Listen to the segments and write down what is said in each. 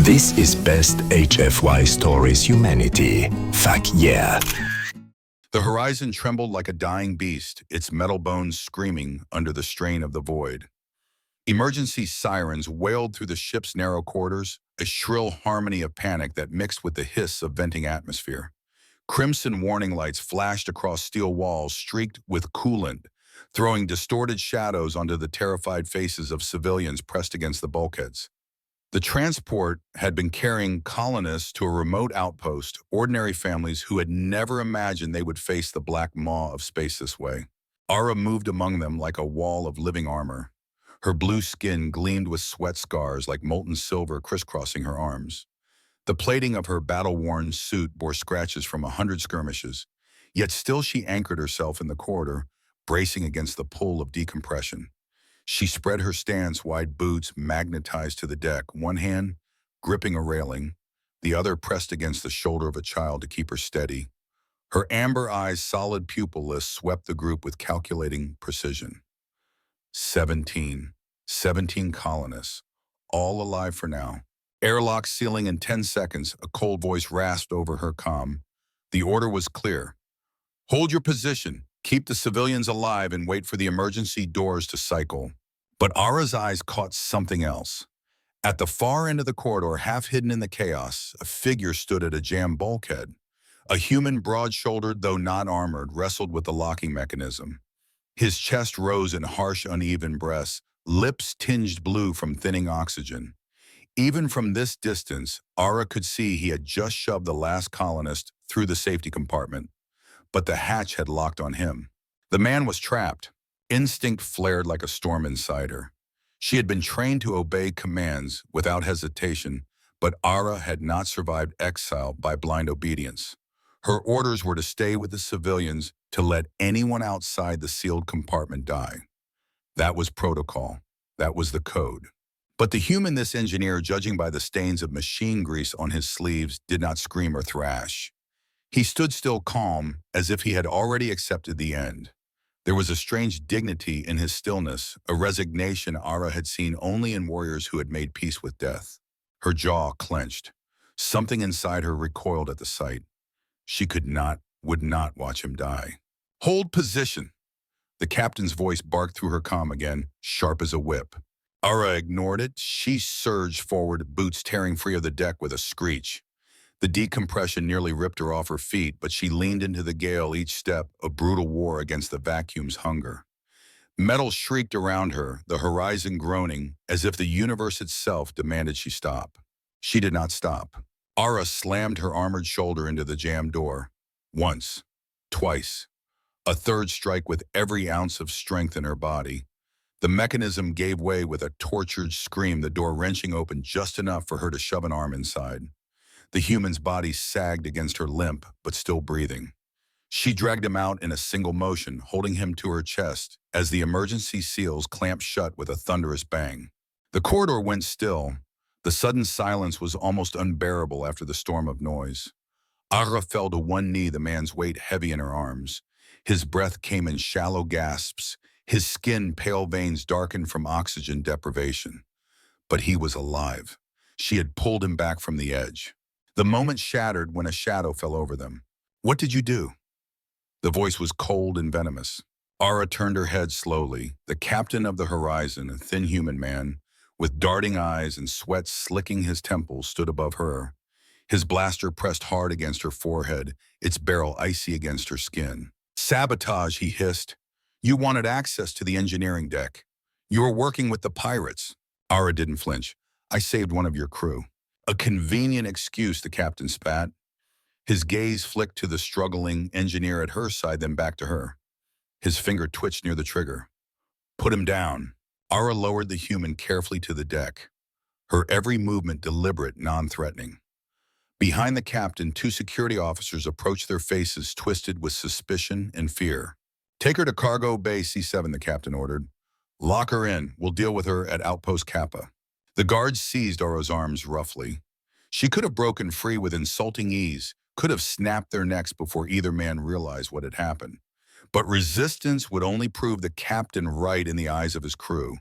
This is best HFY Stories humanity. Fck Yeah. The horizon trembled like a dying beast, its metal bones screaming under the strain of the void. Emergency sirens wailed through the ship's narrow corridors, a shrill harmony of panic that mixed with the hiss of venting atmosphere. Crimson warning lights flashed across steel walls streaked with coolant, throwing distorted shadows onto the terrified faces of civilians pressed against the bulkheads. The transport had been carrying colonists to a remote outpost, ordinary families who had never imagined they would face the black maw of space this way. Ara moved among them like a wall of living armor. Her blue skin gleamed with sweat scars like molten silver crisscrossing her arms. The plating of her battle-worn suit bore scratches from 100 skirmishes, yet still she anchored herself in the corridor, bracing against the pull of decompression. She spread her stance, wide boots magnetized to the deck, one hand gripping a railing, the other pressed against the shoulder of a child to keep her steady. Her amber eyes' solid pupil-less swept the group with calculating precision. 17 colonists, all alive for now. Airlock sealing in 10 seconds, a cold voice rasped over her comm. The order was clear. Hold your position, keep the civilians alive, and wait for the emergency doors to cycle. But Ara's eyes caught something else. At the far end of the corridor, half hidden in the chaos, a figure stood at a jammed bulkhead. A human, broad-shouldered, though not armored, wrestled with the locking mechanism. His chest rose in harsh, uneven breaths, lips tinged blue from thinning oxygen. Even from this distance, Ara could see he had just shoved the last colonist through the safety compartment. But the hatch had locked on him. The man was trapped. Instinct flared like a storm inside her. She had been trained to obey commands without hesitation, but Ara had not survived exile by blind obedience. Her orders were to stay with the civilians, to let anyone outside the sealed compartment die. That was protocol. That was the code. But the human, this engineer, judging by the stains of machine grease on his sleeves, did not scream or thrash. He stood still, calm, as if he had already accepted the end. There was a strange dignity in his stillness, a resignation Ara had seen only in warriors who had made peace with death. Her jaw clenched. Something inside her recoiled at the sight. She would not watch him die. Hold position! The captain's voice barked through her comm again, sharp as a whip. Ara ignored it. She surged forward, boots tearing free of the deck with a screech. The decompression nearly ripped her off her feet, but she leaned into the gale, each step a brutal war against the vacuum's hunger. Metal shrieked around her, the horizon groaning, as if the universe itself demanded she stop. She did not stop. Ara slammed her armored shoulder into the jammed door. Once, twice, a third strike with every ounce of strength in her body. The mechanism gave way with a tortured scream, the door wrenching open just enough for her to shove an arm inside. The human's body sagged against her, limp, but still breathing. She dragged him out in a single motion, holding him to her chest as the emergency seals clamped shut with a thunderous bang. The corridor went still. The sudden silence was almost unbearable after the storm of noise. Ara fell to one knee, the man's weight heavy in her arms. His breath came in shallow gasps, his skin pale veins darkened from oxygen deprivation. But he was alive. She had pulled him back from the edge. The moment shattered when a shadow fell over them. What did you do? The voice was cold and venomous. Ara turned her head slowly. The captain of the horizon, a thin human man, with darting eyes and sweat slicking his temples, stood above her. His blaster pressed hard against her forehead, its barrel icy against her skin. Sabotage, he hissed. You wanted access to the engineering deck. You were working with the pirates. Ara didn't flinch. I saved one of your crew. A convenient excuse, the captain spat. His gaze flicked to the struggling engineer at her side, then back to her. His finger twitched near the trigger. Put him down. Ara lowered the human carefully to the deck, her every movement deliberate, non-threatening. Behind the captain, two security officers approached, their faces twisted with suspicion and fear. Take her to Cargo Bay C7, the captain ordered. Lock her in. We'll deal with her at Outpost Kappa. The guards seized Ara's arms roughly. She could have broken free with insulting ease, could have snapped their necks before either man realized what had happened. But resistance would only prove the captain right in the eyes of his crew.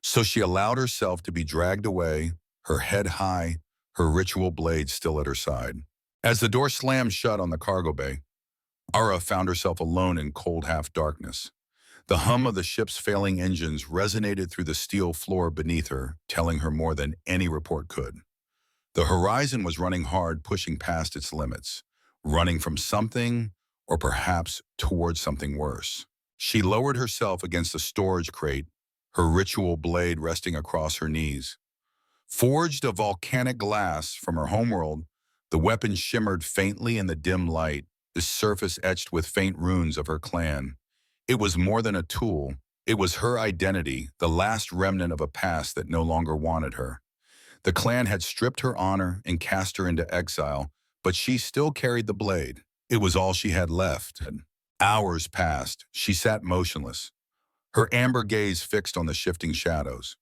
So she allowed herself to be dragged away, her head high, her ritual blade still at her side. As the door slammed shut on the cargo bay, Ara found herself alone in cold half-darkness. The hum of the ship's failing engines resonated through the steel floor beneath her, telling her more than any report could. The horizon was running hard, pushing past its limits, running from something, or perhaps towards something worse. She lowered herself against a storage crate, her ritual blade resting across her knees. Forged of volcanic glass from her homeworld, the weapon shimmered faintly in the dim light, the surface etched with faint runes of her clan. It was more than a tool. It was her identity, the last remnant of a past that no longer wanted her. The clan had stripped her honor and cast her into exile, but she still carried the blade. It was all she had left. Hours passed. She sat motionless, her amber gaze fixed on the shifting shadows.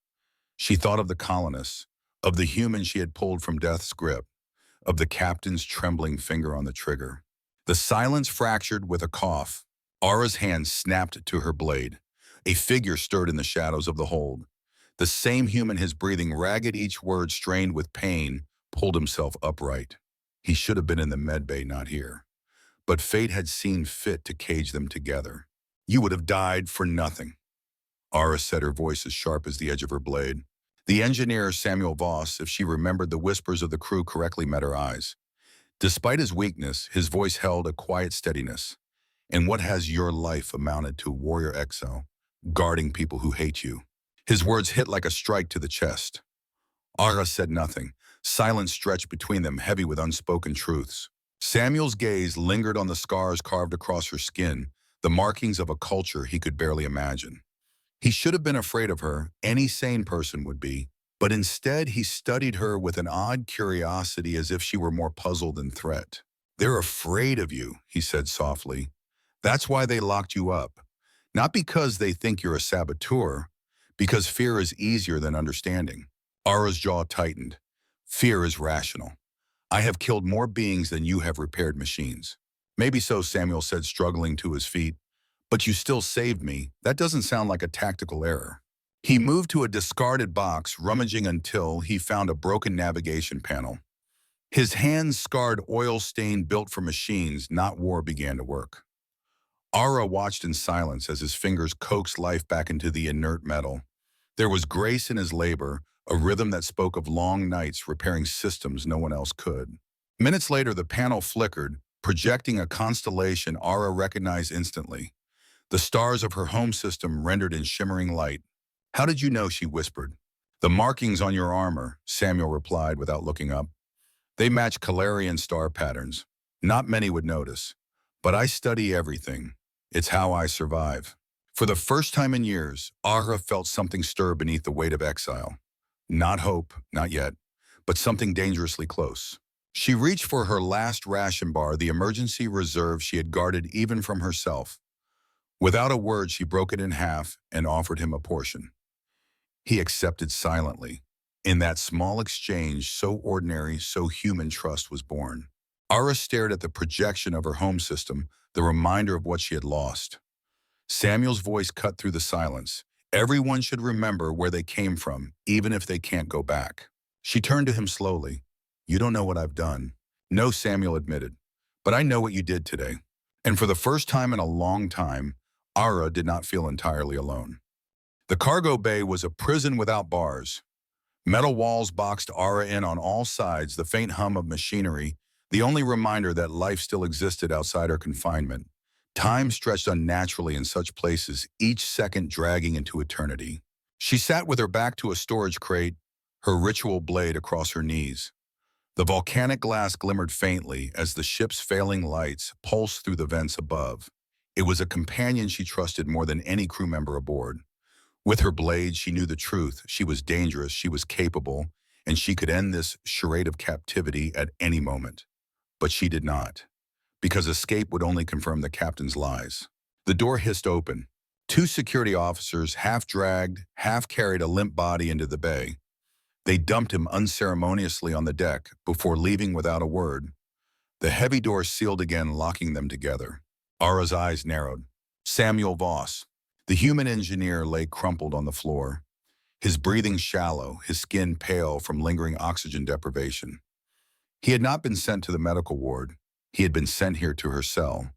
She thought of the colonists, of the human she had pulled from death's grip, of the captain's trembling finger on the trigger. The silence fractured with a cough. Ara's hand snapped to her blade. A figure stirred in the shadows of the hold. The same human, his breathing ragged, each word strained with pain, pulled himself upright. He should have been in the medbay, not here. But fate had seen fit to cage them together. You would have died for nothing. Ara said, her voice as sharp as the edge of her blade. The engineer, Samuel Voss, if she remembered the whispers of the crew correctly, met her eyes. Despite his weakness, his voice held a quiet steadiness. And what has your life amounted to, warrior exile, guarding people who hate you? His words hit like a strike to the chest. Ara said nothing. Silence stretched between them, heavy with unspoken truths. Samuel's gaze lingered on the scars carved across her skin, the markings of a culture he could barely imagine. He should have been afraid of her, any sane person would be, but instead he studied her with an odd curiosity, as if she were more puzzle than threat. They're afraid of you, he said softly. That's why they locked you up. Not because they think you're a saboteur, because fear is easier than understanding. Ara's jaw tightened. Fear is rational. I have killed more beings than you have repaired machines. Maybe so, Samuel said, struggling to his feet. But you still saved me. That doesn't sound like a tactical error. He moved to a discarded box, rummaging until he found a broken navigation panel. His hands scarred oil stain built for machines, not war, began to work. Ara watched in silence as his fingers coaxed life back into the inert metal. There was grace in his labor, a rhythm that spoke of long nights repairing systems no one else could. Minutes later, the panel flickered, projecting a constellation Ara recognized instantly. The stars of her home system rendered in shimmering light. How did you know? She whispered. The markings on your armor, Samuel replied without looking up. They match Calarian star patterns. Not many would notice. But I study everything. It's how I survive. For the first time in years, Ara felt something stir beneath the weight of exile. Not hope, not yet, but something dangerously close. She reached for her last ration bar, the emergency reserve she had guarded even from herself. Without a word, she broke it in half and offered him a portion. He accepted silently. In that small exchange, so ordinary, so human, trust was born. Ara stared at the projection of her home system, the reminder of what she had lost. Samuel's voice cut through the silence. Everyone should remember where they came from, even if they can't go back. She turned to him slowly. You don't know what I've done. No, Samuel admitted. But I know what you did today. And for the first time in a long time, Ara did not feel entirely alone. The cargo bay was a prison without bars. Metal walls boxed Ara in on all sides, the faint hum of machinery, the only reminder that life still existed outside her confinement. Time stretched unnaturally in such places, each second dragging into eternity. She sat with her back to a storage crate, her ritual blade across her knees. The volcanic glass glimmered faintly as the ship's failing lights pulsed through the vents above. It was a companion she trusted more than any crew member aboard. With her blade, she knew the truth. She was dangerous, she was capable, and she could end this charade of captivity at any moment. But she did not, because escape would only confirm the captain's lies. The door hissed open. Two security officers, half dragged, half carried a limp body into the bay. They dumped him unceremoniously on the deck before leaving without a word. The heavy door sealed again, locking them together. Ara's eyes narrowed. Samuel Voss, the human engineer, lay crumpled on the floor, his breathing shallow, his skin pale from lingering oxygen deprivation. He had not been sent to the medical ward. He had been sent here to her cell.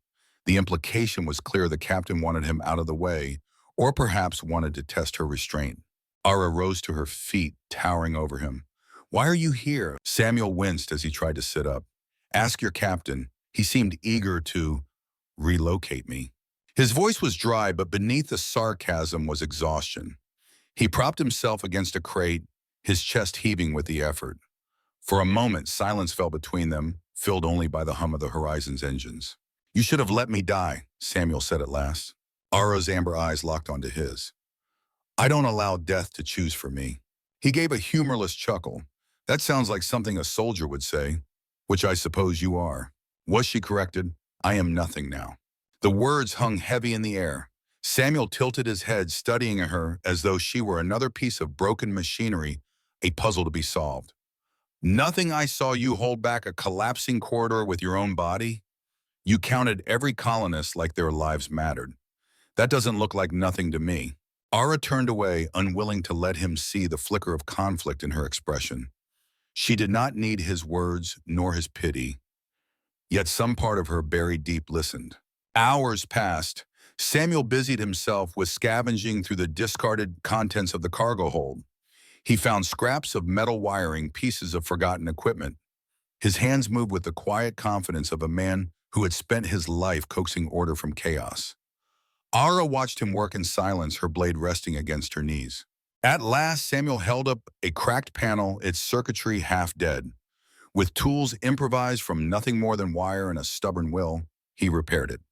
The implication was clear: the captain wanted him out of the way, or perhaps wanted to test her restraint. Ara rose to her feet, towering over him. "Why are you here?" Samuel winced as he tried to sit up. "Ask your captain." He seemed eager to relocate me. His voice was dry, but beneath the sarcasm was exhaustion. He propped himself against a crate, his chest heaving with the effort. For a moment, silence fell between them, filled only by the hum of the Horizon's engines. "You should have let me die," Samuel said at last. Ara's amber eyes locked onto his. "I don't allow death to choose for me." He gave a humorless chuckle. "That sounds like something a soldier would say, which I suppose you are." Was she corrected? "I am nothing now." The words hung heavy in the air. Samuel tilted his head, studying her as though she were another piece of broken machinery, a puzzle to be solved. "Nothing. I saw you hold back a collapsing corridor with your own body. You counted every colonist like their lives mattered. That doesn't look like nothing to me." Ara turned away, unwilling to let him see the flicker of conflict in her expression. She did not need his words nor his pity, yet some part of her buried deep listened. Hours passed. Samuel busied himself with scavenging through the discarded contents of the cargo hold. He found scraps of metal wiring, pieces of forgotten equipment. His hands moved with the quiet confidence of a man who had spent his life coaxing order from chaos. Ara watched him work in silence, her blade resting against her knees. At last, Samuel held up a cracked panel, its circuitry half dead. With tools improvised from nothing more than wire and a stubborn will, he repaired it.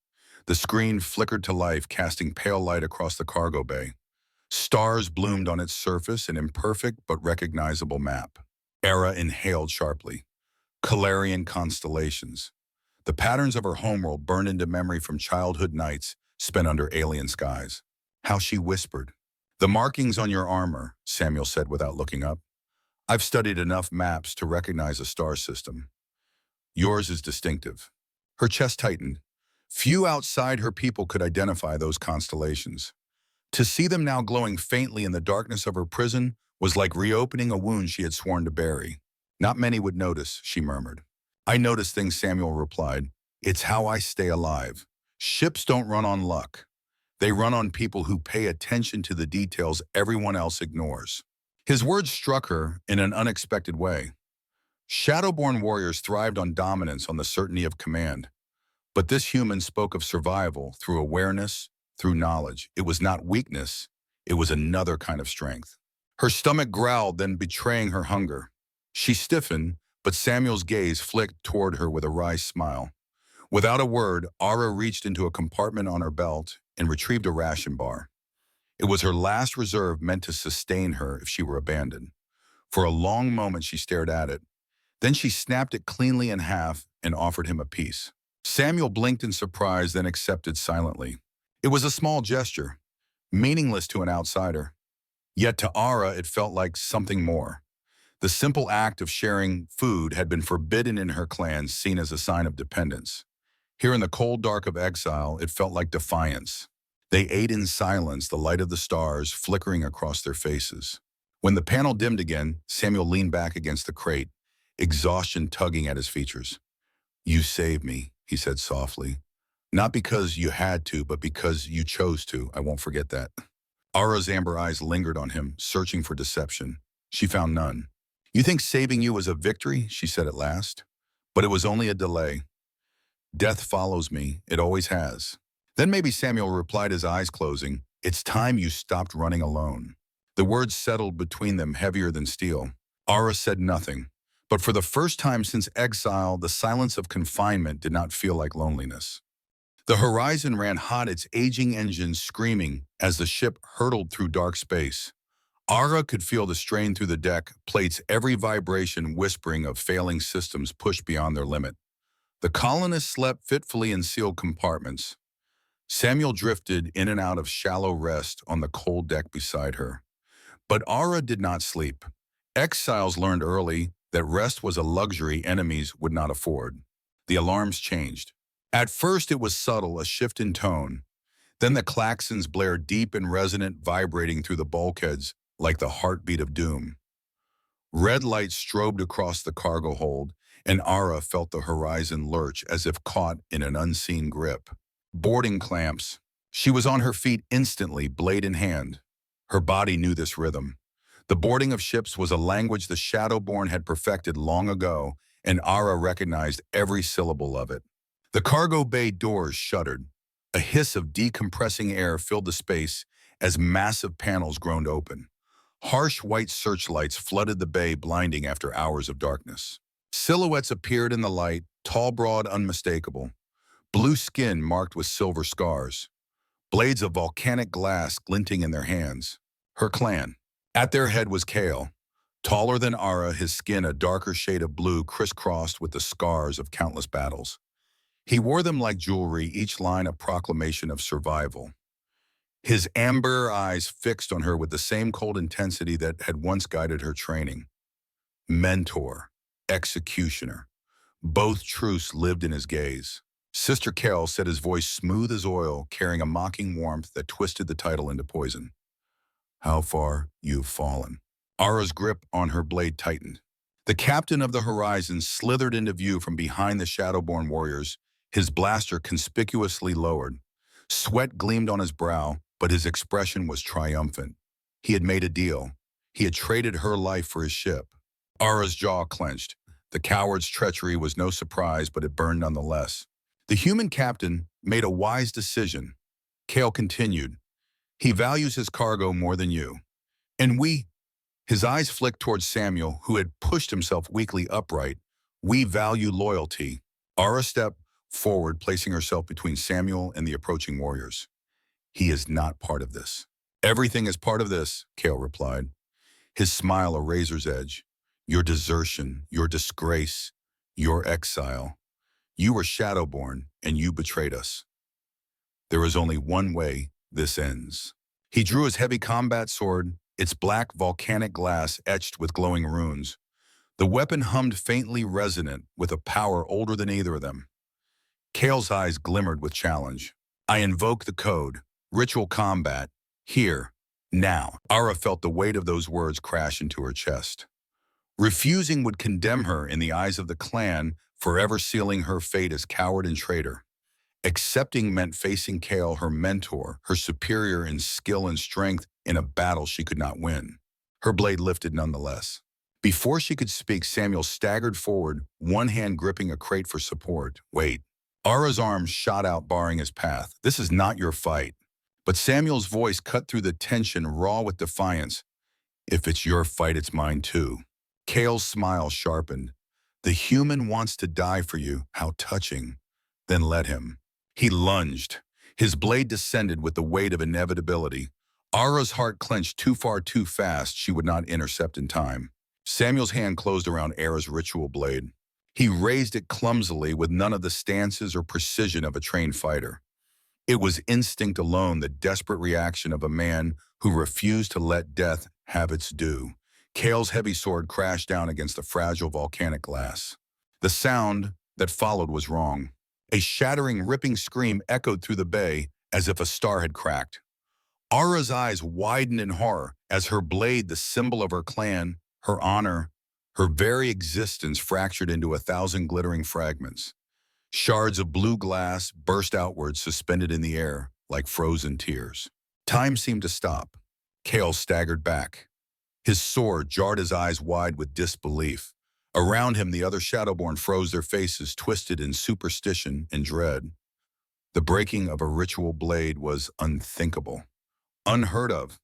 The screen flickered to life, casting pale light across the cargo bay. Stars bloomed on its surface, an imperfect but recognizable map. Ara inhaled sharply. Calarian constellations. The patterns of her homeworld burned into memory from childhood nights spent under alien skies. How she whispered. "The markings on your armor," Samuel said without looking up. "I've studied enough maps to recognize a star system. Yours is distinctive." Her chest tightened. Few outside her people could identify those constellations. To see them now glowing faintly in the darkness of her prison was like reopening a wound she had sworn to bury. "Not many would notice," she murmured. "I notice things," Samuel replied. "It's how I stay alive. Ships don't run on luck. They run on people who pay attention to the details everyone else ignores." His words struck her in an unexpected way. Shadowborn warriors thrived on dominance, on the certainty of command. But this human spoke of survival through awareness, through knowledge. It was not weakness, it was another kind of strength. Her stomach growled, then betraying her hunger. She stiffened, but Samuel's gaze flicked toward her with a wry smile. Without a word, Ara reached into a compartment on her belt and retrieved a ration bar. It was her last reserve, meant to sustain her if she were abandoned. For a long moment she stared at it. Then she snapped it cleanly in half and offered him a piece. Samuel blinked in surprise, then accepted silently. It was a small gesture, meaningless to an outsider. Yet to Ara it felt like something more. The simple act of sharing food had been forbidden in her clan, seen as a sign of dependence. Here in the cold dark of exile, it felt like defiance. They ate in silence, the light of the stars flickering across their faces. When the panel dimmed again, Samuel leaned back against the crate, exhaustion tugging at his features. "You saved me," he said softly. "Not because you had to, but because you chose to. I won't forget that." Ara's amber eyes lingered on him, searching for deception. She found none. "You think saving you was a victory?" she said at last. "But it was only a delay. Death follows me. It always has." Then maybe, Samuel replied, his eyes closing. "It's time you stopped running alone." The words settled between them, heavier than steel. Ara said nothing. But for the first time since exile, the silence of confinement did not feel like loneliness. The horizon ran hot, its aging engines screaming as the ship hurtled through dark space. Ara could feel the strain through the deck plates, every vibration whispering of failing systems pushed beyond their limit. The colonists slept fitfully in sealed compartments. Samuel drifted in and out of shallow rest on the cold deck beside her. But Ara did not sleep. Exiles learned early that rest was a luxury enemies would not afford. The alarms changed. At first it was subtle, a shift in tone. Then the klaxons blared deep and resonant, vibrating through the bulkheads like the heartbeat of doom. Red light strobed across the cargo hold, and Ara felt the horizon lurch as if caught in an unseen grip. Boarding clamps. She was on her feet instantly, blade in hand. Her body knew this rhythm. The boarding of ships was a language the Shadowborn had perfected long ago, and Ara recognized every syllable of it. The cargo bay doors shuddered. A hiss of decompressing air filled the space as massive panels groaned open. Harsh white searchlights flooded the bay, blinding after hours of darkness. Silhouettes appeared in the light, tall, broad, unmistakable. Blue skin marked with silver scars. Blades of volcanic glass glinting in their hands. Her clan. At their head was Kale. Taller than Ara, his skin a darker shade of blue crisscrossed with the scars of countless battles. He wore them like jewelry, each line a proclamation of survival. His amber eyes fixed on her with the same cold intensity that had once guided her training. Mentor, executioner. Both truths lived in his gaze. Sister Kel said, his voice smooth as oil, carrying a mocking warmth that twisted the title into poison. How far you've fallen. Ara's grip on her blade tightened. The captain of the Horizon slithered into view from behind the Shadowborn warriors, his blaster conspicuously lowered. Sweat gleamed on his brow, but his expression was triumphant. He had made a deal. He had traded her life for his ship. Ara's jaw clenched. The coward's treachery was no surprise, but it burned nonetheless. The human captain made a wise decision. Kale continued. He values his cargo more than you. And we, his eyes flicked towards Samuel, who had pushed himself weakly upright. We value loyalty. Ara stepped forward, placing herself between Samuel and the approaching warriors. He is not part of this. Everything is part of this, Kale replied. His smile a razor's edge. Your desertion, your disgrace, your exile. You were Shadowborn, and you betrayed us. There is only one way this ends. He drew his heavy combat sword, its black volcanic glass etched with glowing runes. The weapon hummed faintly resonant with a power older than either of them. Kale's eyes glimmered with challenge. I invoke the code, ritual combat, here, now. Ara felt the weight of those words crash into her chest. Refusing would condemn her in the eyes of the clan, forever sealing her fate as coward and traitor. Accepting meant facing Kale, her mentor, her superior in skill and strength, in a battle she could not win. Her blade lifted nonetheless. Before she could speak, Samuel staggered forward, one hand gripping a crate for support. Wait. Ara's arms shot out, barring his path. This is not your fight. But Samuel's voice cut through the tension, raw with defiance. If it's your fight, it's mine too. Kale's smile sharpened. The human wants to die for you. How touching. Then let him. He lunged. His blade descended with the weight of inevitability. Ara's heart clenched too far too fast. She would not intercept in time. Samuel's hand closed around Ara's ritual blade. He raised it clumsily with none of the stances or precision of a trained fighter. It was instinct alone, the desperate reaction of a man who refused to let death have its due. Kale's heavy sword crashed down against the fragile volcanic glass. The sound that followed was wrong. A shattering, ripping scream echoed through the bay as if a star had cracked. Ara's eyes widened in horror as her blade, the symbol of her clan, her honor, her very existence fractured into 1,000 glittering fragments. Shards of blue glass burst outward, suspended in the air like frozen tears. Time seemed to stop. Kale staggered back. His sword jarred his eyes wide with disbelief. Around him, the other Shadowborn froze, their faces twisted in superstition and dread. The breaking of a ritual blade was unthinkable, unheard of,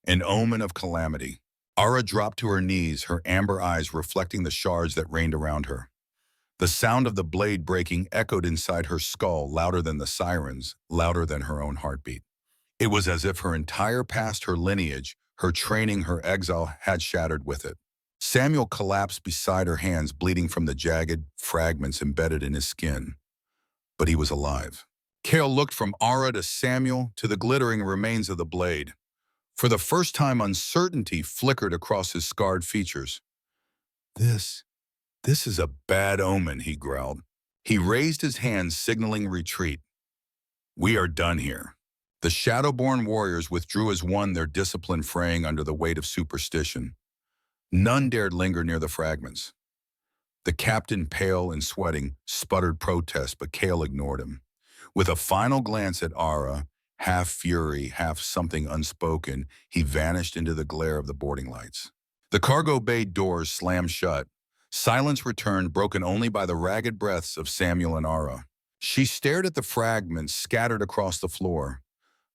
an omen of calamity. Ara dropped to her knees, her amber eyes reflecting the shards that rained around her. The sound of the blade breaking echoed inside her skull, louder than the sirens, louder than her own heartbeat. It was as if her entire past, her lineage, her training, her exile had shattered with it. Samuel collapsed beside her, hands bleeding from the jagged fragments embedded in his skin. But he was alive. Kale looked from Ara to Samuel to the glittering remains of the blade. For the first time, uncertainty flickered across his scarred features. This is a bad omen, he growled. He raised his hand, signaling retreat. We are done here. The Shadowborn warriors withdrew as one, their discipline fraying under the weight of superstition. None dared linger near the fragments. The captain, pale and sweating, sputtered protest, but Kale ignored him. With a final glance at Ara, half fury, half something unspoken, he vanished into the glare of the boarding lights. The cargo bay doors slammed shut. Silence returned, broken only by the ragged breaths of Samuel and Ara. She stared at the fragments scattered across the floor.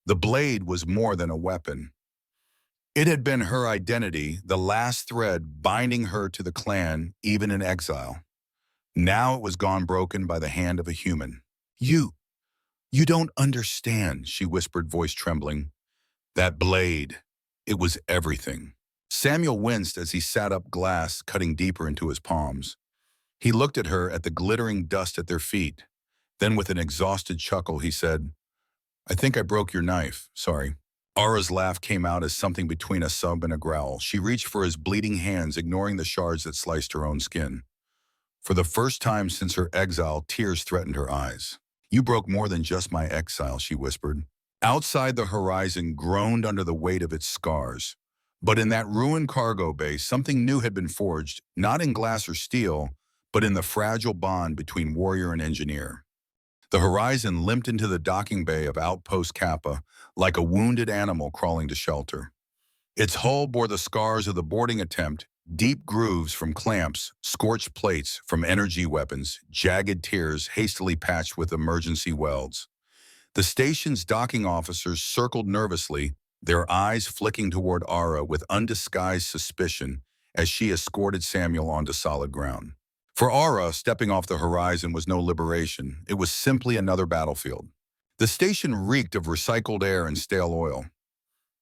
The blade was more than a weapon. It had been her identity, the last thread binding her to the clan, even in exile. Now it was gone, broken by the hand of a human. You don't understand," she whispered, voice trembling. "That blade, it was everything." Samuel winced as he sat up, glass cutting deeper into his palms. He looked at her, at the glittering dust at their feet. Then with an exhausted chuckle, he said, "I think I broke your knife, sorry." Ara's laugh came out as something between a sob and a growl. She reached for his bleeding hands, ignoring the shards that sliced her own skin. For the first time since her exile, tears threatened her eyes. "You broke more than just my exile," she whispered. Outside, the horizon groaned under the weight of its scars. But in that ruined cargo bay, something new had been forged, not in glass or steel, but in the fragile bond between warrior and engineer. The horizon limped into the docking bay of Outpost Kappa, like a wounded animal crawling to shelter. Its hull bore the scars of the boarding attempt, deep grooves from clamps, scorched plates from energy weapons, jagged tears hastily patched with emergency welds. The station's docking officers circled nervously, their eyes flicking toward Ara with undisguised suspicion as she escorted Samuel onto solid ground. For Ara, stepping off the horizon was no liberation. It was simply another battlefield. The station reeked of recycled air and stale oil.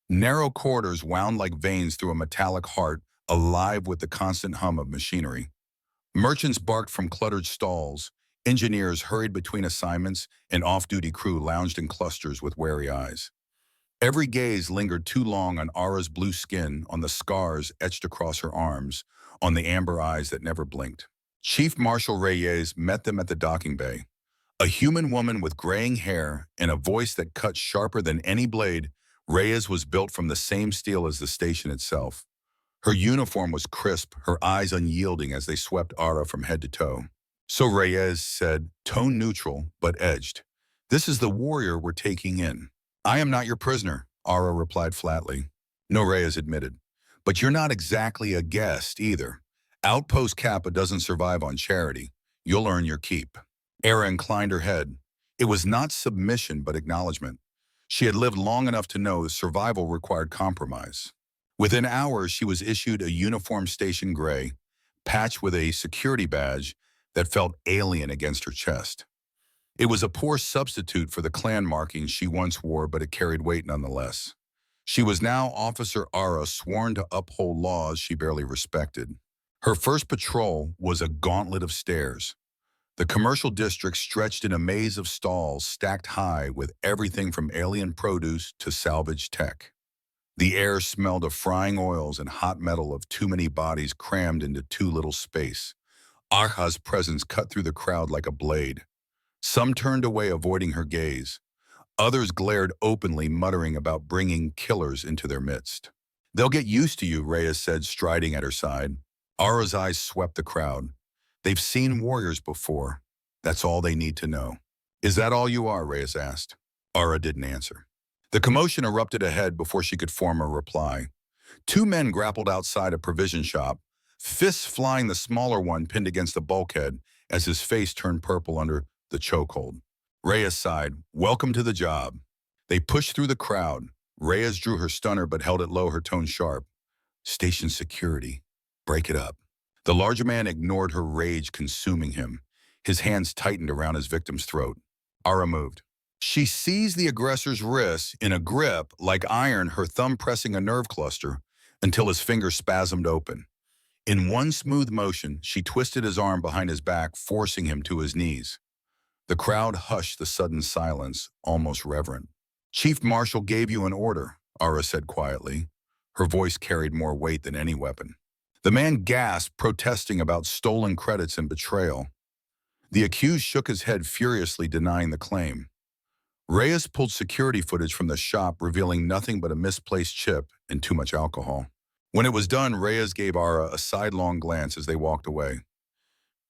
Narrow corridors wound like veins through a metallic heart, alive with the constant hum of machinery. Merchants barked from cluttered stalls. Engineers hurried between assignments, and off-duty crew lounged in clusters with wary eyes. Every gaze lingered too long on Ara's blue skin, on the scars etched across her arms, on the amber eyes that never blinked. Chief Marshal Reyes met them at the docking bay. A human woman with graying hair and a voice that cut sharper than any blade, Reyes was built from the same steel as the station itself. Her uniform was crisp, her eyes unyielding as they swept Ara from head to toe. "So," Reyes said, tone neutral but edged, "this is the warrior we're taking in." "I am not your prisoner," Ara replied flatly. "No," Reyes admitted, "but you're not exactly a guest either. Outpost Kappa doesn't survive on charity. You'll earn your keep." Ara inclined her head. It was not submission but acknowledgement. She had lived long enough to know survival required compromise. Within hours, she was issued a uniform station gray, patched with a security badge that felt alien against her chest. It was a poor substitute for the clan markings she once wore, but it carried weight nonetheless. She was now Officer Ara, sworn to uphold laws she barely respected. Her first patrol was a gauntlet of stairs. The commercial district stretched in a maze of stalls stacked high with everything from alien produce to salvage tech. The air smelled of frying oils and hot metal, of too many bodies crammed into too little space. Arha's presence cut through the crowd like a blade. Some turned away, avoiding her gaze. Others glared openly, muttering about bringing killers into their midst. "They'll get used to you," Reyes said, striding at her side. Ara's eyes swept the crowd. "They've seen warriors before. That's all they need to know." "Is that all you are?" Reyes asked. Ara didn't answer. The commotion erupted ahead before she could form a reply. Two men grappled outside a provision shop, fists flying, the smaller one pinned against the bulkhead as his face turned purple under the chokehold. Reyes sighed. "Welcome to the job." They pushed through the crowd. Reyes drew her stunner but held it low, her tone sharp. "Station security. Break it up." The larger man ignored her, rage consuming him. His hands tightened around his victim's throat. Ara moved. She seized the aggressor's wrist in a grip like iron, her thumb pressing a nerve cluster until his fingers spasmed open. In one smooth motion, she twisted his arm behind his back, forcing him to his knees. The crowd hushed the sudden silence, almost reverent. "Chief Marshal gave you an order," Ara said quietly. Her voice carried more weight than any weapon. The man gasped, protesting about stolen credits and betrayal. The accused shook his head, furiously denying the claim. Reyes pulled security footage from the shop, revealing nothing but a misplaced chip and too much alcohol. When it was done, Reyes gave Ara a sidelong glance as they walked away.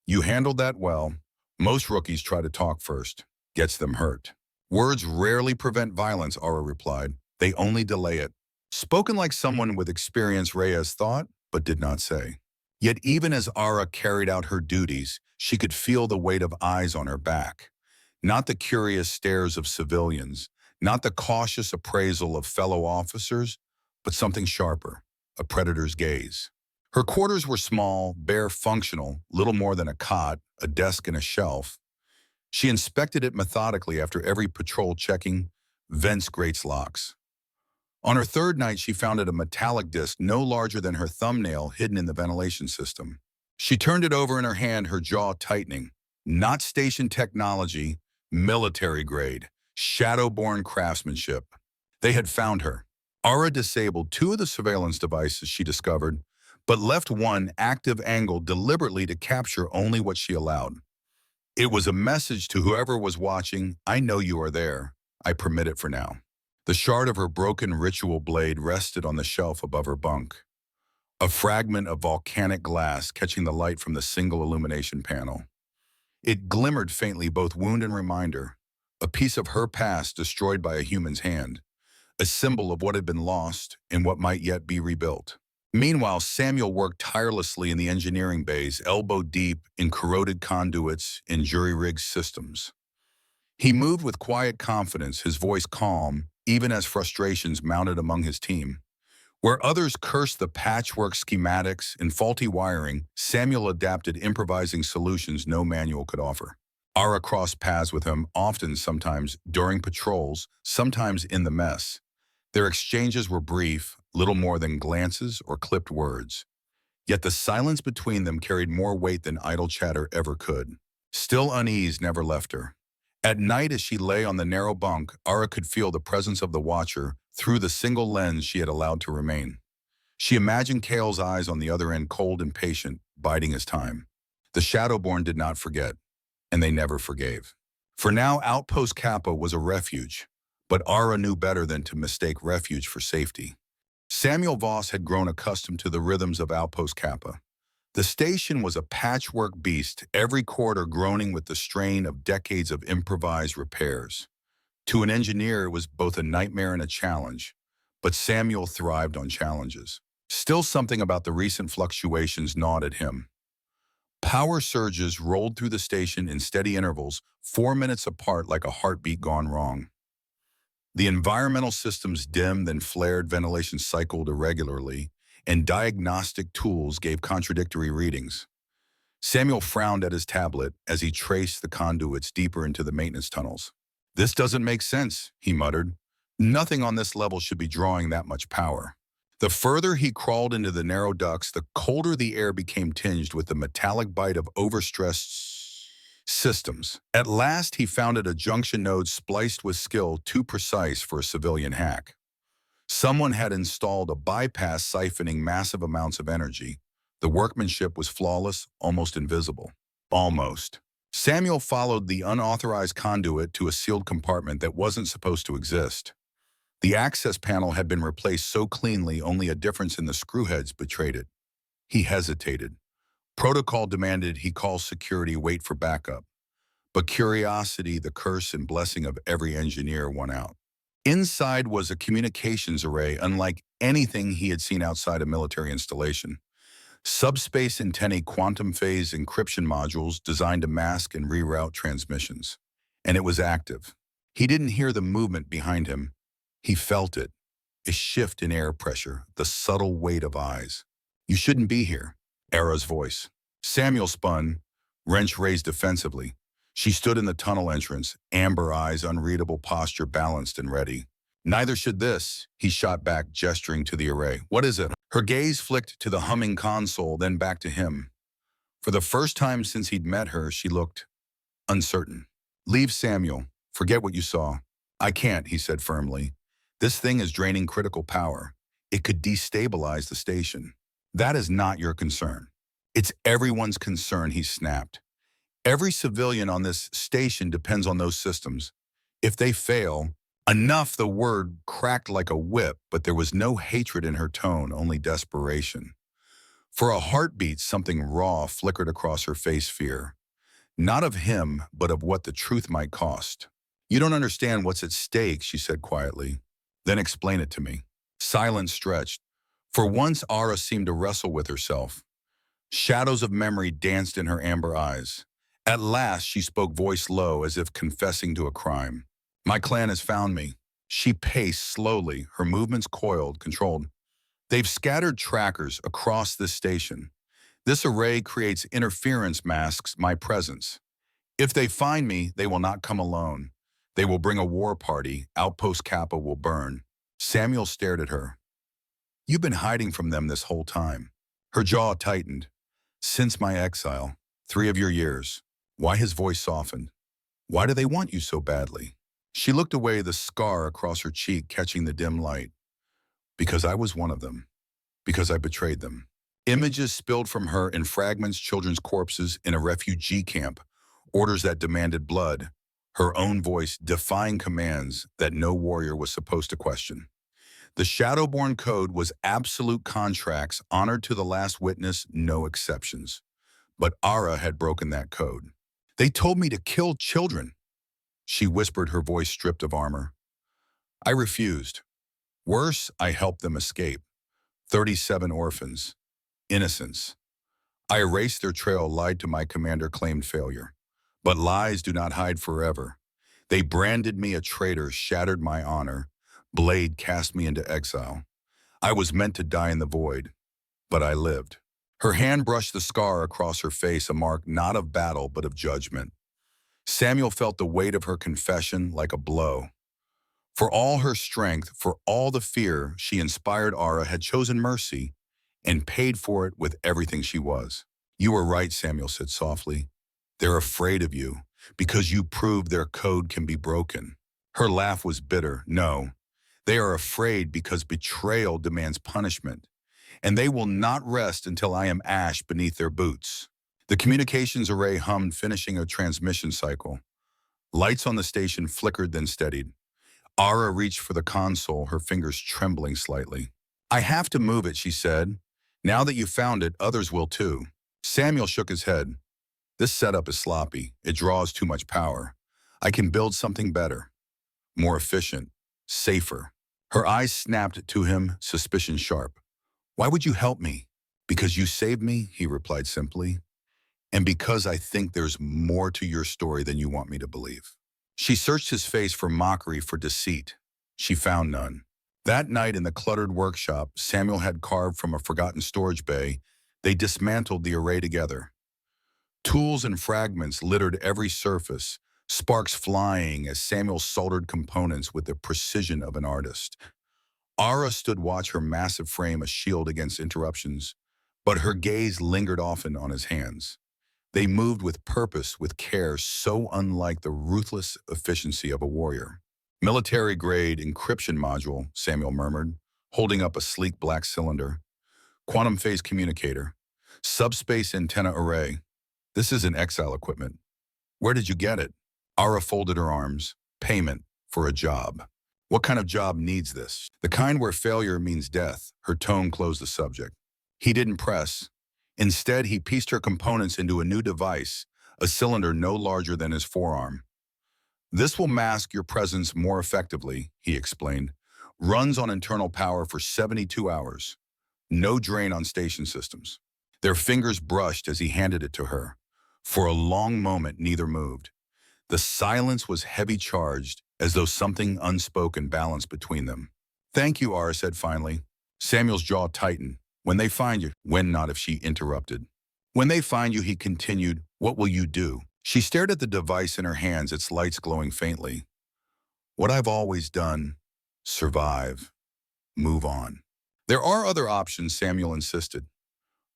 You handled that well. Most rookies try to talk first. Gets them hurt. Words rarely prevent violence, Ara replied. They only delay it. Spoken like someone with experience, Reyes thought, but did not say. Yet even as Ara carried out her duties, she could feel the weight of eyes on her back. Not the curious stares of civilians, not the cautious appraisal of fellow officers, but something sharper, a predator's gaze. Her quarters were small, bare, functional, little more than a cot, a desk, and a shelf. She inspected it methodically after every patrol, checking vents, grates, locks. On her third night, she found it a metallic disc no larger than her thumbnail hidden in the ventilation system. She turned it over in her hand, her jaw tightening. Not station technology, military grade, shadow-born craftsmanship. They had found her. Ara disabled 2 of the surveillance devices she discovered, but left one active angle deliberately to capture only what she allowed. It was a message to whoever was watching, I know you are there. I permit it for now. The shard of her broken ritual blade rested on the shelf above her bunk. A fragment of volcanic glass catching the light from the single illumination panel. It glimmered faintly, both wound and reminder. A piece of her past destroyed by a human's hand. A symbol of what had been lost and what might yet be rebuilt. Meanwhile, Samuel worked tirelessly in the engineering bays, elbow deep in corroded conduits and jury-rigged systems. He moved with quiet confidence, his voice calm, even as frustrations mounted among his team. Where others cursed the patchwork schematics and faulty wiring, Samuel adapted improvising solutions no manual could offer. Ara crossed paths with him, often, sometimes during patrols, sometimes in the mess. Their exchanges were brief, little more than glances or clipped words. Yet the silence between them carried more weight than idle chatter ever could. Still unease never left her. At night, as she lay on the narrow bunk, Ara could feel the presence of the watcher through the single lens she had allowed to remain. She imagined Kale's eyes on the other end, cold and patient, biding his time. The Shadowborn did not forget, and they never forgave. For now, Outpost Kappa was a refuge, but Ara knew better than to mistake refuge for safety. Samuel Voss had grown accustomed to the rhythms of Outpost Kappa. The station was a patchwork beast, every quarter groaning with the strain of decades of improvised repairs. To an engineer, it was both a nightmare and a challenge, but Samuel thrived on challenges. Still, something about the recent fluctuations gnawed at him. Power surges rolled through the station in steady intervals, 4 minutes apart, like a heartbeat gone wrong. The environmental systems dimmed, then flared, ventilation cycled irregularly, and diagnostic tools gave contradictory readings. Samuel frowned at his tablet as he traced the conduits deeper into the maintenance tunnels. This doesn't make sense, he muttered. Nothing on this level should be drawing that much power. The further he crawled into the narrow ducts, the colder the air became, tinged with the metallic bite of overstressed systems. At last, he found it a junction node spliced with skill too precise for a civilian hack. Someone had installed a bypass siphoning massive amounts of energy. The workmanship was flawless, almost invisible. Almost. Samuel followed the unauthorized conduit to a sealed compartment that wasn't supposed to exist. The access panel had been replaced so cleanly, only a difference in the screwheads betrayed it. He hesitated. Protocol demanded he call security, wait for backup. But curiosity, the curse and blessing of every engineer, won out. Inside was a communications array unlike anything he had seen outside a military installation. Subspace antennae, quantum phase encryption modules designed to mask and reroute transmissions. And it was active. He didn't hear the movement behind him. He felt it. A shift in air pressure, the subtle weight of eyes. You shouldn't be here. Ara's voice. Samuel spun, wrench raised defensively. She stood in the tunnel entrance, amber eyes, unreadable posture, balanced and ready. Neither should this, he shot back, gesturing to the array. What is it? Her gaze flicked to the humming console, then back to him. For the first time since he'd met her, she looked uncertain. Leave, Samuel. Forget what you saw. I can't, he said firmly. This thing is draining critical power. It could destabilize the station. That is not your concern. It's everyone's concern, he snapped. Every civilian on this station depends on those systems. If they fail, Enough, the word cracked like a whip, but there was no hatred in her tone, only desperation. For a heartbeat, something raw flickered across her face, fear. Not of him, but of what the truth might cost. You don't understand what's at stake, she said quietly. Then explain it to me. Silence stretched. For once, Ara seemed to wrestle with herself. Shadows of memory danced in her amber eyes. At last, she spoke, voice low, as if confessing to a crime. My clan has found me. She paced slowly, her movements coiled, controlled. They've scattered trackers across this station. This array creates interference masks my presence. If they find me, they will not come alone. They will bring a war party. Outpost Kappa will burn. Samuel stared at her. You've been hiding from them this whole time. Her jaw tightened. Since my exile, 3 of your years. Why? His voice softened. Why do they want you so badly? She looked away, the scar across her cheek catching the dim light. Because I was one of them. Because I betrayed them. Images spilled from her in fragments, children's corpses in a refugee camp, orders that demanded blood, her own voice defying commands that no warrior was supposed to question. The Shadowborn Code was absolute contracts, honored to the last witness, no exceptions. But Ara had broken that code. They told me to kill children. She whispered, her voice stripped of armor. I refused. Worse, I helped them escape. 37 orphans. Innocents. I erased their trail, lied to my commander, claimed failure. But lies do not hide forever. They branded me a traitor, shattered my honor. Blade cast me into exile. I was meant to die in the void, but I lived. Her hand brushed the scar across her face, a mark not of battle, but of judgment. Samuel felt the weight of her confession like a blow. For all her strength, for all the fear she inspired, Ara had chosen mercy and paid for it with everything she was. You were right, Samuel said softly. They're afraid of you because you proved their code can be broken. Her laugh was bitter. No, they are afraid because betrayal demands punishment, and they will not rest until I am ash beneath their boots. The communications array hummed, finishing a transmission cycle. Lights on the station flickered, then steadied. Ara reached for the console, her fingers trembling slightly. I have to move it, she said. Now that you found it, others will too. Samuel shook his head. This setup is sloppy. It draws too much power. I can build something better, more efficient, safer. Her eyes snapped to him, suspicion sharp. Why would you help me? Because you saved me, he replied simply. And because I think there's more to your story than you want me to believe. She searched his face for mockery, for deceit. She found none. That night in the cluttered workshop Samuel had carved from a forgotten storage bay, they dismantled the array together. Tools and fragments littered every surface, sparks flying as Samuel soldered components with the precision of an artist. Ara stood watch, her massive frame a shield against interruptions, but her gaze lingered often on his hands. They moved with purpose, with care, so unlike the ruthless efficiency of a warrior. Military-grade encryption module, Samuel murmured, holding up a sleek black cylinder. Quantum phase communicator. Subspace antenna array. This isn't exile equipment. Where did you get it? Ara folded her arms. Payment for a job. What kind of job needs this? The kind where failure means death. Her tone closed the subject. He didn't press. Instead, he pieced her components into a new device, a cylinder no larger than his forearm. This will mask your presence more effectively, he explained. Runs on internal power for 72 hours. No drain on station systems. Their fingers brushed as he handed it to her. For a long moment, neither moved. The silence was heavy charged, as though something unspoken balanced between them. Thank you, Ara said finally. Samuel's jaw tightened. When they find you, when not if she interrupted. When they find you, he continued, what will you do? She stared at the device in her hands, its lights glowing faintly. What I've always done, survive, move on. There are other options, Samuel insisted.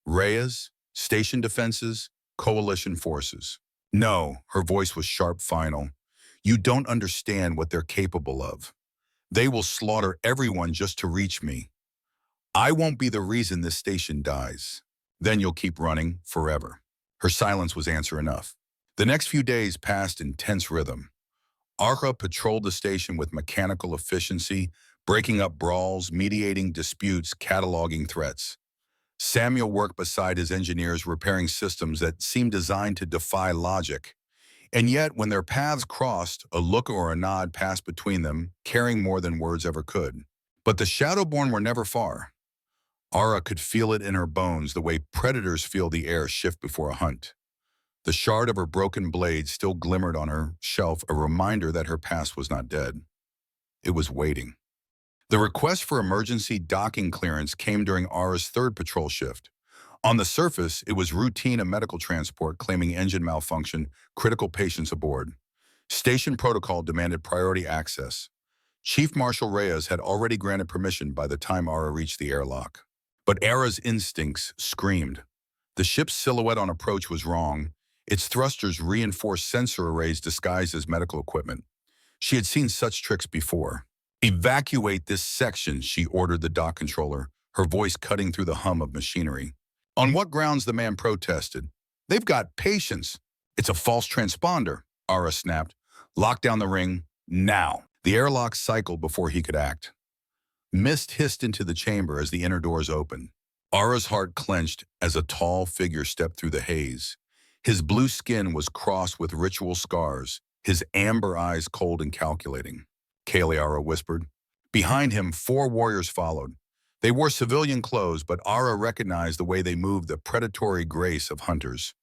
Reyes, station defenses, coalition forces. No, her voice was sharp, final. You don't understand what they're capable of. They will slaughter everyone just to reach me. I won't be the reason this station dies. Then you'll keep running forever. Her silence was answer enough. The next few days passed in tense rhythm. Ara patrolled the station with mechanical efficiency, breaking up brawls, mediating disputes, cataloging threats. Samuel worked beside his engineers repairing systems that seemed designed to defy logic. And yet, when their paths crossed, a look or a nod passed between them, carrying more than words ever could. But the Shadowborn were never far. Ara could feel it in her bones the way predators feel the air shift before a hunt. The shard of her broken blade still glimmered on her shelf, a reminder that her past was not dead. It was waiting. The request for emergency docking clearance came during Ara's third patrol shift. On the surface, it was routine and medical transport claiming engine malfunction, critical patients aboard. Station protocol demanded priority access. Chief Marshal Reyes had already granted permission by the time Ara reached the airlock. But Ara's instincts screamed. The ship's silhouette on approach was wrong. Its thrusters reinforced sensor arrays disguised as medical equipment. She had seen such tricks before. "Evacuate this section," she ordered the dock controller, her voice cutting through the hum of machinery. On what grounds, the man protested. "They've got patience." "It's a false transponder," Ara snapped. "Lock down the ring, now." The airlock cycled before he could act. Mist hissed into the chamber as the inner doors opened. Ara's heart clenched as a tall figure stepped through the haze. His blue skin was crossed with ritual scars, his amber eyes cold and calculating. "Kaylee," Ara whispered. Behind him, 4 warriors followed. They wore civilian clothes, but Ara recognized the way they moved, the predatory grace of hunters.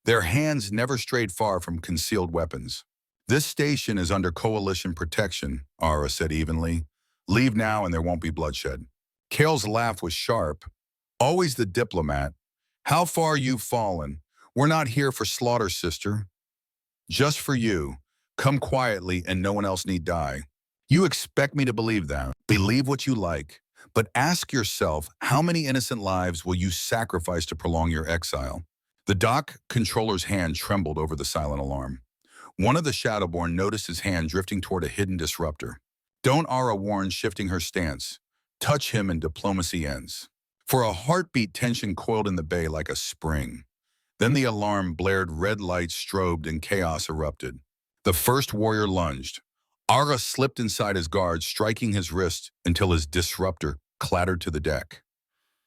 Their hands never strayed far from concealed weapons. "This station is under coalition protection," Ara said evenly. "Leave now and there won't be bloodshed." Kale's laugh was sharp. "Always the diplomat. How far you've fallen. We're not here for slaughter, sister. Just for you. Come quietly and no one else need die." "You expect me to believe that? Believe what you like. But ask yourself, how many innocent lives will you sacrifice to prolong your exile?" The dock controller's hand trembled over the silent alarm. One of the Shadowborn noticed his hand drifting toward a hidden disruptor. "Don't," Ara warned, shifting her stance. "Touch him and diplomacy ends." For a heartbeat, tension coiled in the bay like a spring. Then the alarm blared, red lights strobed, and chaos erupted. The first warrior lunged. Ara slipped inside his guard, striking his wrist until his disruptor clattered to the deck.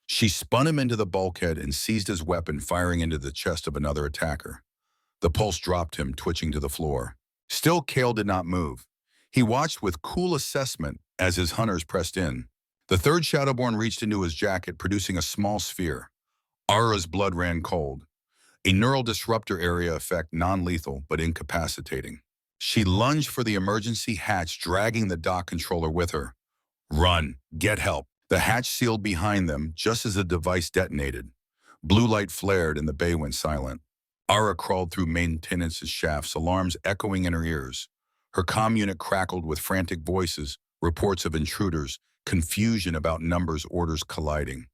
She spun him into the bulkhead and seized his weapon, firing into the chest of another attacker. The pulse dropped him, twitching to the floor. Still, Kale did not move. He watched with cool assessment as his hunters pressed in. The third Shadowborn reached into his jacket, producing a small sphere. Ara's blood ran cold. A neural disruptor area effect, non-lethal but incapacitating. She lunged for the emergency hatch, dragging the dock controller with her. "Run! Get help!" The hatch sealed behind them just as the device detonated. Blue light flared and the bay went silent. Ara crawled through maintenance's shafts, alarms echoing in her ears. Her comm unit crackled with frantic voices, reports of intruders, confusion about numbers, orders colliding.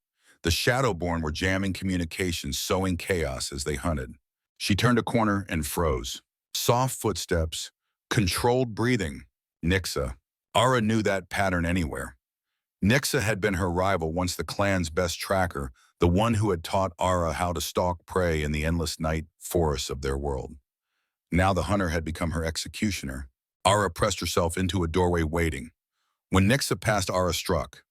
The Shadowborn were jamming communications, sowing chaos as they hunted. She turned a corner and froze. Soft footsteps, controlled breathing. Nixa. Ara knew that pattern anywhere. Nixa had been her rival, once the clan's best tracker, the one who had taught Ara how to stalk prey in the endless night forests of their world. Now the hunter had become her executioner. Ara pressed herself into a doorway, waiting. When Nixa passed, Ara struck.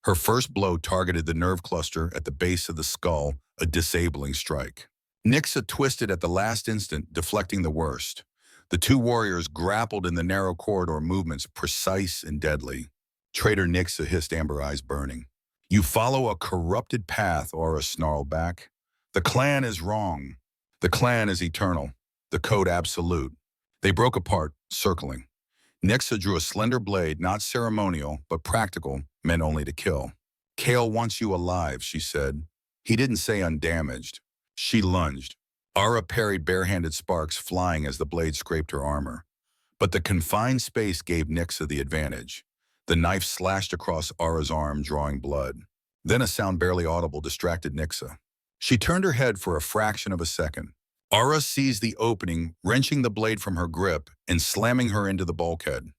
Her first blow targeted the nerve cluster at the base of the skull, a disabling strike. Nixa twisted at the last instant, deflecting the worst. The 2 warriors grappled in the narrow corridor, movements precise and deadly. "Traitor," Nixa hissed, amber eyes burning. "You follow a corrupted path," Ara snarled back. "The clan is wrong. The clan is eternal. The code absolute." They broke apart, circling. Nixa drew a slender blade, not ceremonial, but practical, meant only to kill. "Kale wants you alive," she said. He didn't say undamaged. She lunged. Ara parried, barehanded sparks flying as the blade scraped her armor. But the confined space gave Nixa the advantage. The knife slashed across Ara's arm, drawing blood. Then a sound barely audible distracted Nixa. She turned her head for a fraction of a second. Ara seized the opening, wrenching the blade from her grip and slamming her into the bulkhead.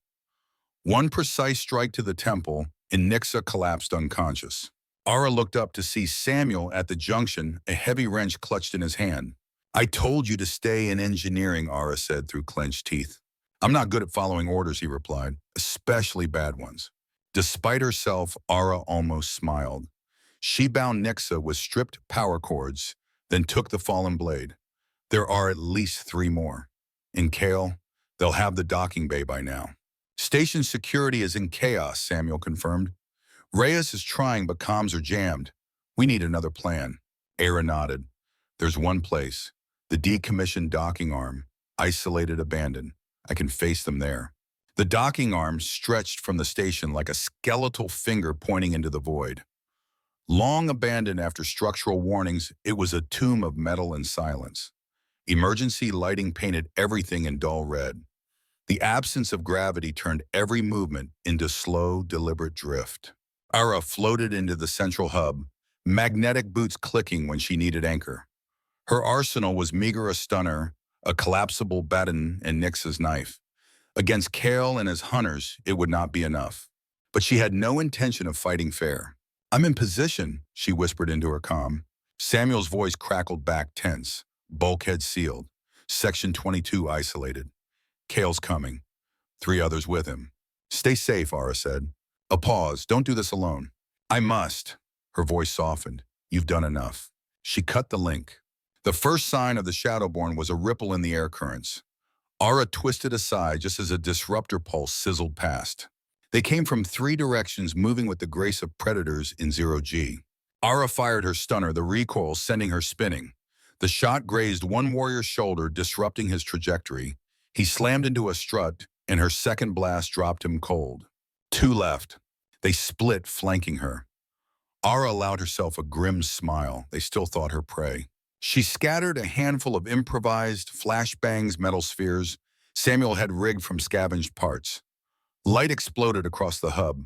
One precise strike to the temple, and Nixa collapsed unconscious. Ara looked up to see Samuel at the junction, a heavy wrench clutched in his hand. "I told you to stay in engineering," Ara said through clenched teeth. I'm not good at following orders, he replied, especially bad ones. Despite herself, Ara almost smiled. She bound Nixa with stripped power cords, then took the fallen blade. There are at least 3 more. In Kale, they'll have the docking bay by now. Station security is in chaos, Samuel confirmed. Reyes is trying, but comms are jammed. We need another plan. Ara nodded. There's one place. The decommissioned docking arm. Isolated, abandoned. I can face them there. The docking arm stretched from the station like a skeletal finger pointing into the void. Long abandoned after structural warnings, it was a tomb of metal and silence. Emergency lighting painted everything in dull red. The absence of gravity turned every movement into slow, deliberate drift. Ara floated into the central hub, magnetic boots clicking when she needed anchor. Her arsenal was meager: a stunner, a collapsible baton, and Nix's knife. Against Kale and his hunters, it would not be enough. But she had no intention of fighting fair. I'm in position, she whispered into her comm. Samuel's voice crackled back, tense. Bulkhead sealed. Section 22 isolated. Kale's coming. 3 others with him. Stay safe, Ara said. A pause. Don't do this alone. I must. Her voice softened. You've done enough. She cut the link. The first sign of the Shadowborn was a ripple in the air currents. Ara twisted aside just as a disruptor pulse sizzled past. They came from 3 directions, moving with the grace of predators in 0G. Ara fired her stunner, the recoil sending her spinning. The shot grazed one warrior's shoulder, disrupting his trajectory. He slammed into a strut, and her second blast dropped him cold. 2 left. They split, flanking her. Ara allowed herself a grim smile. They still thought her prey. She scattered a handful of improvised flashbangs, metal spheres Samuel had rigged from scavenged parts. Light exploded across the hub.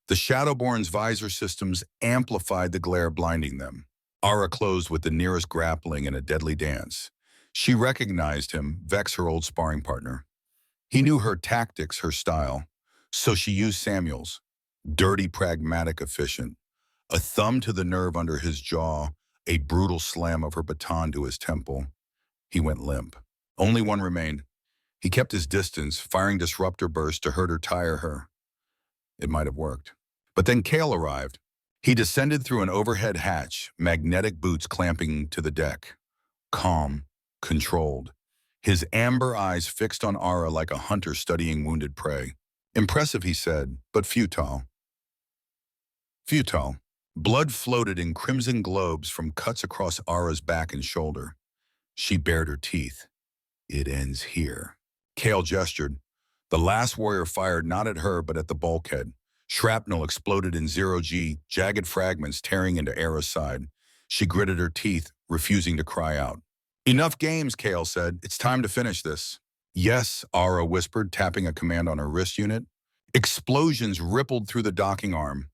The Shadowborn's visor systems amplified the glare, blinding them. Ara closed with the nearest grappling in a deadly dance. She recognized him, Vex, her old sparring partner. He knew her tactics, her style, so she used Samuel's. Dirty, pragmatic, efficient. A thumb to the nerve under his jaw, a brutal slam of her baton to his temple. He went limp. Only one remained. He kept his distance, firing disruptor bursts to hurt or tire her. It might have worked. But then Kale arrived. He descended through an overhead hatch, magnetic boots clamping to the deck. Calm, controlled. His amber eyes fixed on Ara like a hunter studying wounded prey. Impressive, he said, but futile. Futile. Blood floated in crimson globes from cuts across Ara's back and shoulder. She bared her teeth. It ends here. Kale gestured. The last warrior fired not at her but at the bulkhead. Shrapnel exploded in 0G, jagged fragments tearing into Ara's side. She gritted her teeth, refusing to cry out. Enough games, Kale said. It's time to finish this. Yes, Ara whispered, tapping a command on her wrist unit. Explosions rippled through the docking arm.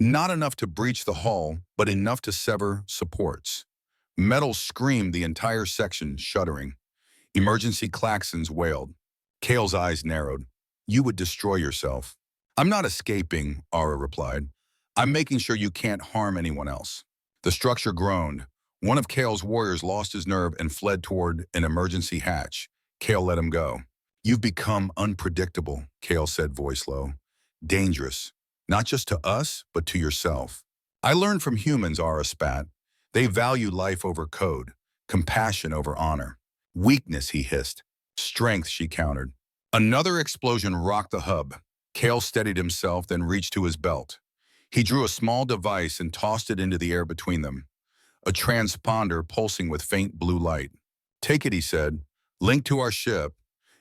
Not enough to breach the hull, but enough to sever supports. Metal screamed, the entire section shuddering. Emergency klaxons wailed. Kale's eyes narrowed. You would destroy yourself. I'm not escaping, Ara replied. I'm making sure you can't harm anyone else. The structure groaned. One of Kale's warriors lost his nerve and fled toward an emergency hatch. Kale let him go. You've become unpredictable, Kale said, voice low. Dangerous. Not just to us, but to yourself. I learned from humans, Ara spat. They value life over code, compassion over honor. Weakness, he hissed. Strength, she countered. Another explosion rocked the hub. Kale steadied himself, then reached to his belt. He drew a small device and tossed it into the air between them. A transponder pulsing with faint blue light. Take it, he said. Linked to our ship.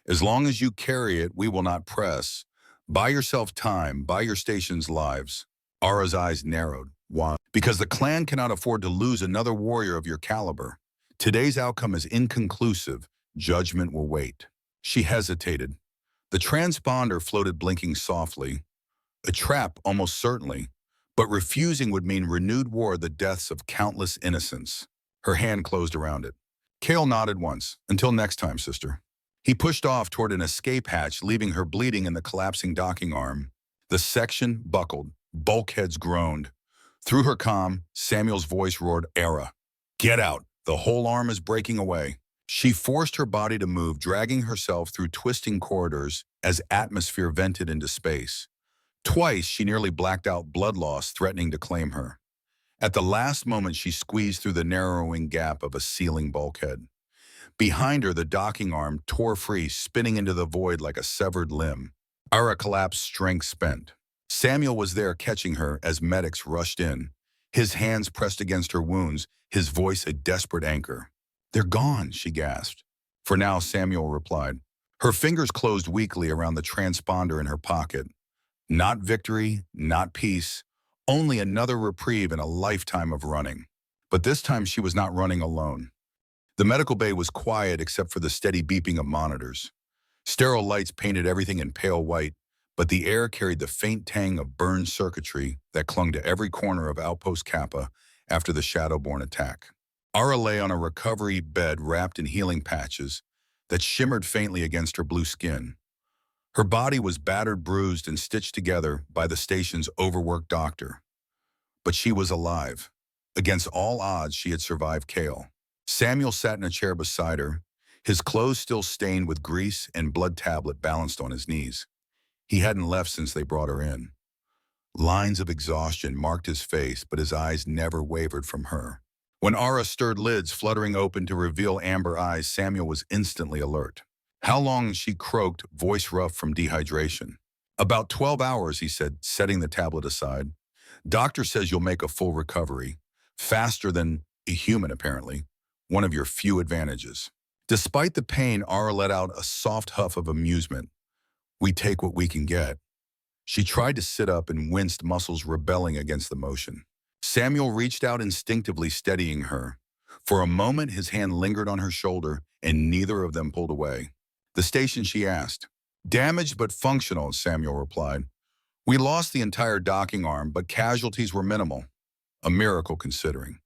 As long as you carry it, we will not press. Buy yourself time, buy your station's lives. Ara's eyes narrowed. Why? Because the clan cannot afford to lose another warrior of your caliber. Today's outcome is inconclusive. Judgment will wait. She hesitated. The transponder floated, blinking softly. A trap, almost certainly. But refusing would mean renewed war, the deaths of countless innocents. Her hand closed around it. Kale nodded once. Until next time, sister. He pushed off toward an escape hatch, leaving her bleeding in the collapsing docking arm. The section buckled. Bulkheads groaned. Through her comm, Samuel's voice roared, Ara. Get out. The whole arm is breaking away. She forced her body to move, dragging herself through twisting corridors as atmosphere vented into space. Twice, she nearly blacked out, blood loss threatening to claim her. At the last moment, she squeezed through the narrowing gap of a ceiling bulkhead. Behind her, the docking arm tore free, spinning into the void like a severed limb. Ara collapsed, strength spent. Samuel was there catching her as medics rushed in, his hands pressed against her wounds, his voice a desperate anchor. "They're gone," she gasped. "For now," Samuel replied. Her fingers closed weakly around the transponder in her pocket. Not victory, not peace, only another reprieve in a lifetime of running. But this time she was not running alone. The medical bay was quiet except for the steady beeping of monitors. Sterile lights painted everything in pale white, but the air carried the faint tang of burned circuitry that clung to every corner of Outpost Kappa after the Shadowborn attack. Ara lay on a recovery bed wrapped in healing patches that shimmered faintly against her blue skin. Her body was battered, bruised, and stitched together by the station's overworked doctor. But she was alive. Against all odds, she had survived Kale. Samuel sat in a chair beside her, his clothes still stained with grease and blood tablet balanced on his knees. He hadn't left since they brought her in. Lines of exhaustion marked his face, but his eyes never wavered from her. When Ara stirred, lids fluttering open to reveal amber eyes, Samuel was instantly alert. "How long?" she croaked, voice rough from dehydration. "About 12 hours, he said, setting the tablet aside. "Doctor says you'll make a full recovery. Faster than a human, apparently. One of your few advantages." Despite the pain, Ara let out a soft huff of amusement. "We take what we can get." She tried to sit up and winced, muscles rebelling against the motion. Samuel reached out instinctively, steadying her. For a moment, his hand lingered on her shoulder, and neither of them pulled away. "The station?" she asked. "Damaged but functional," Samuel replied. "We lost the entire docking arm, but casualties were minimal. A miracle considering."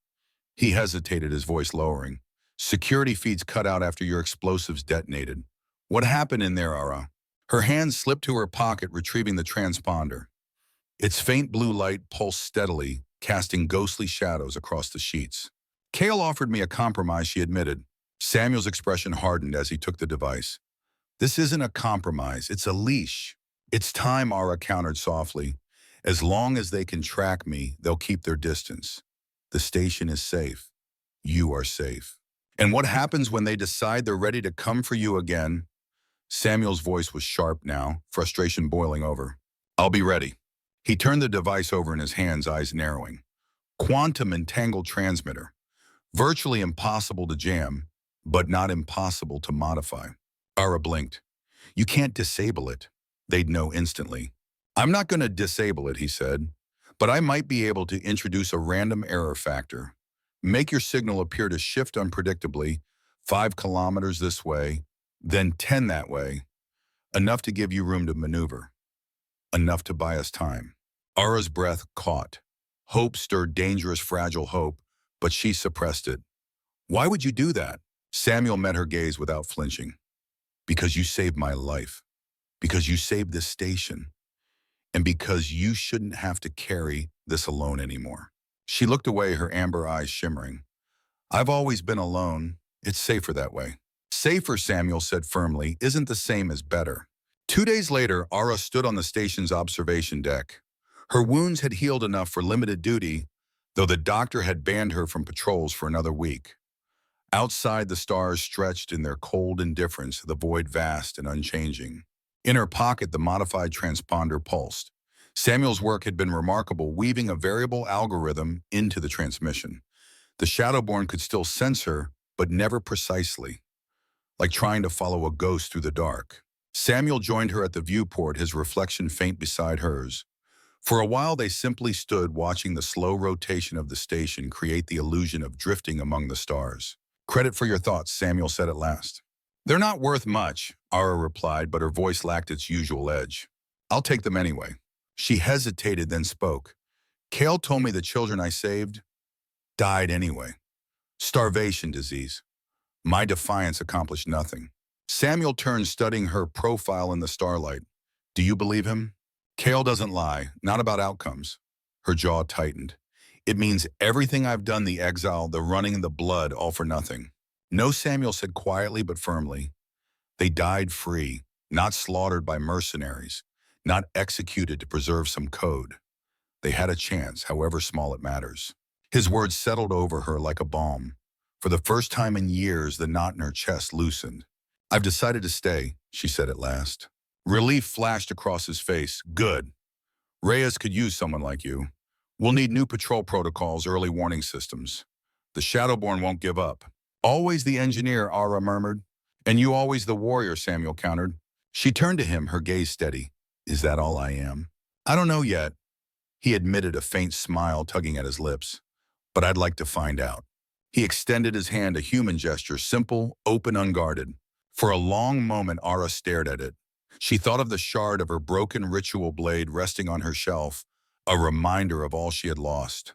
He hesitated, his voice lowering. "Security feeds cut out after your explosives detonated. What happened in there, Ara?" Her hand slipped to her pocket, retrieving the transponder. Its faint blue light pulsed steadily, casting ghostly shadows across the sheets. "Kale offered me a compromise," she admitted. Samuel's expression hardened as he took the device. "This isn't a compromise, it's a leash." "It's time," Ara countered softly. "As long as they can track me, they'll keep their distance. The station is safe. You are safe. And what happens when they decide they're ready to come for you again?" Samuel's voice was sharp now, frustration boiling over. "I'll be ready." He turned the device over in his hands, eyes narrowing. Quantum entangled transmitter. Virtually impossible to jam, but not impossible to modify. Ara blinked. "You can't disable it." They'd know instantly. "I'm not going to disable it," he said, "but I might be able to introduce a random error factor. Make your signal appear to shift unpredictably, 5 kilometers this way, then 10 that way. Enough to give you room to maneuver. Enough to buy us time." Ara's breath caught. Hope stirred, dangerous, fragile hope, but she suppressed it. "Why would you do that?" Samuel met her gaze without flinching. "Because you saved my life. Because you saved this station. And because you shouldn't have to carry this alone anymore." She looked away, her amber eyes shimmering. "I've always been alone. It's safer that way." "Safer," Samuel said firmly, "isn't the same as better." 2 days later, Ara stood on the station's observation deck. Her wounds had healed enough for limited duty, though the doctor had banned her from patrols for another week. Outside, the stars stretched in their cold indifference, the void vast and unchanging. In her pocket, the modified transponder pulsed. Samuel's work had been remarkable, weaving a variable algorithm into the transmission. The Shadowborn could still sense her, but never precisely, like trying to follow a ghost through the dark. Samuel joined her at the viewport, his reflection faint beside hers. For a while, they simply stood, watching the slow rotation of the station create the illusion of drifting among the stars. "Credit for your thoughts," Samuel said at last. "They're not worth much," Ara replied, but her voice lacked its usual edge. "I'll take them anyway." She hesitated, then spoke. "Kale told me the children I saved died anyway. Starvation, disease. My defiance accomplished nothing." Samuel turned, studying her profile in the starlight. "Do you believe him?" "Kale doesn't lie, not about outcomes." Her jaw tightened. "It means everything I've done, the exile, the running, the blood, all for nothing." No, Samuel said quietly but firmly. They died free, not slaughtered by mercenaries, not executed to preserve some code. They had a chance, however small it matters. His words settled over her like a balm. For the first time in years, the knot in her chest loosened. I've decided to stay, she said at last. Relief flashed across his face. Good. Reyes could use someone like you. We'll need new patrol protocols, early warning systems. The Shadowborn won't give up. Always the engineer, Ara murmured. And you always the warrior, Samuel countered. She turned to him, her gaze steady. Is that all I am? I don't know yet. He admitted, a faint smile tugging at his lips. But I'd like to find out. He extended his hand, a human gesture, simple, open, unguarded. For a long moment, Ara stared at it. She thought of the shard of her broken ritual blade resting on her shelf, a reminder of all she had lost.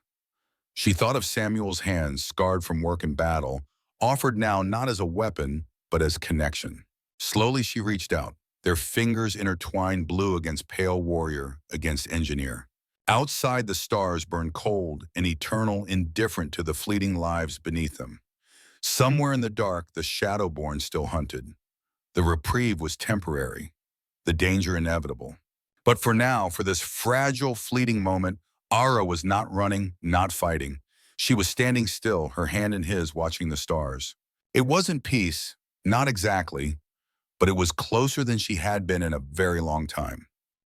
She thought of Samuel's hands, scarred from work and battle, offered now not as a weapon, but as connection. Slowly she reached out, their fingers intertwined, blue against pale warrior, against engineer. Outside, the stars burned cold and eternal, indifferent to the fleeting lives beneath them. Somewhere in the dark, the Shadowborn still hunted. The reprieve was temporary, the danger inevitable. But for now, for this fragile, fleeting moment, Ara was not running, not fighting. She was standing still, her hand in his, watching the stars. It wasn't peace, not exactly, but it was closer than she had been in a very long time.